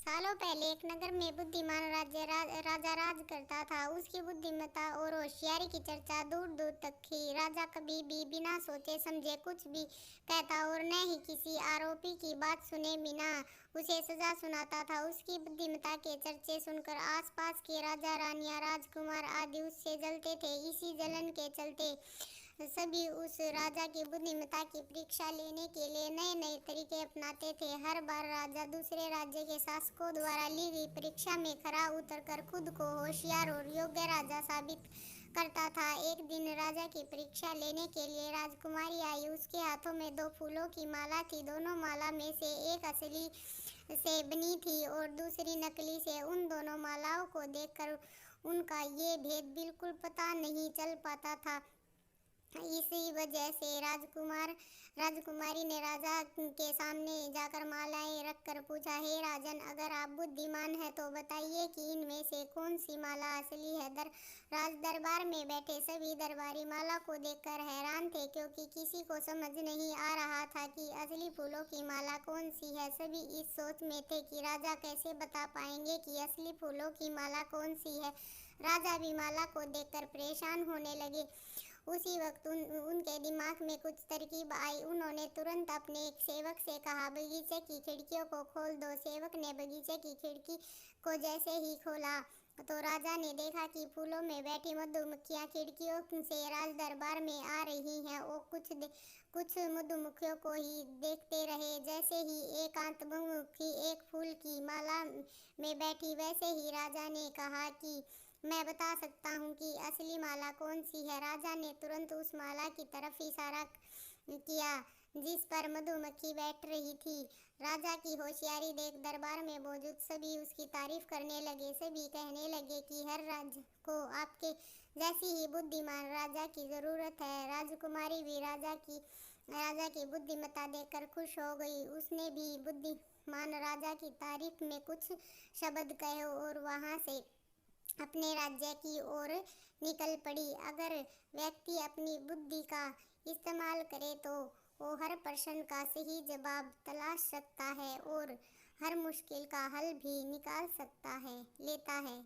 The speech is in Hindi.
सालों पहले एक नगर में बुद्धिमान राजा राज करता था। उसकी बुद्धिमत्ता और होशियारी की चर्चा दूर दूर तक थी। राजा कभी भी बिना सोचे समझे कुछ भी कहता और न ही किसी आरोपी की बात सुने बिना उसे सजा सुनाता था। उसकी बुद्धिमत्ता के चर्चे सुनकर आसपास के राजा रानियां राजकुमार आदि उससे जलते थे। इसी जलन के चलते सभी उस राजा की बुद्धिमत्ता की परीक्षा लेने के लिए नए नए तरीके अपनाते थे। हर बार राजा दूसरे राज्य के शासकों द्वारा ली गई परीक्षा में खरा उतरकर खुद को होशियार और योग्य राजा साबित करता था। एक दिन राजा की परीक्षा लेने के लिए राजकुमारी आई। उसके हाथों में दो फूलों की माला थी। दोनों माला में से एक असली से बनी थी और दूसरी नकली से। उन दोनों मालाओं को देखकर उनका ये भेद बिल्कुल पता नहीं चल पाता था। इसी वजह से राजकुमारी ने राजा के सामने जाकर मालाएं रखकर पूछा, हे राजन, अगर आप बुद्धिमान हैं तो बताइए कि इनमें से कौन सी माला असली है। राज दरबार में बैठे सभी दरबारी माला को देखकर हैरान थे, क्योंकि किसी को समझ नहीं आ रहा था कि असली फूलों की माला कौन सी है। सभी इस सोच में थे कि राजा कैसे बता पाएंगे कि असली फूलों की माला कौन सी है। राजा भी माला को देखकर परेशान होने लगे। उसी वक्त उनके दिमाग में कुछ तरकीब आई। उन्होंने तुरंत अपने एक सेवक से कहा, बगीचे की खिड़कियों को खोल दो। सेवक ने बगीचे की खिड़की को जैसे ही खोला तो राजा ने देखा कि फूलों में बैठी मधुमक्खियां खिड़कियों से राज दरबार में आ रही हैं। वो कुछ मधुमक्खियों को ही देखते रहे। जैसे ही एकांत मधुमक्खी एक फूल की माला में बैठी, वैसे ही राजा ने कहा कि मैं बता सकता हूँ कि असली माला कौन सी है। राजा ने तुरंत उस माला की तरफ इशारा किया जिस पर मधुमक्खी बैठ रही थी। राजा की होशियारी देख दरबार में मौजूद सभी उसकी तारीफ करने लगे। सभी कहने लगे कि हर राज्य को आपके जैसी ही बुद्धिमान राजा की जरूरत है। राजकुमारी भी राजा की बुद्धिमत्ता देखकर खुश हो गई। उसने भी बुद्धिमान राजा की तारीफ में कुछ शब्द कहे और वहां से अपने राज्य की ओर निकल पड़ी। अगर व्यक्ति अपनी बुद्धि का इस्तेमाल करे तो वो हर प्रश्न का सही जवाब तलाश सकता है और हर मुश्किल का हल भी निकाल सकता है लेता है।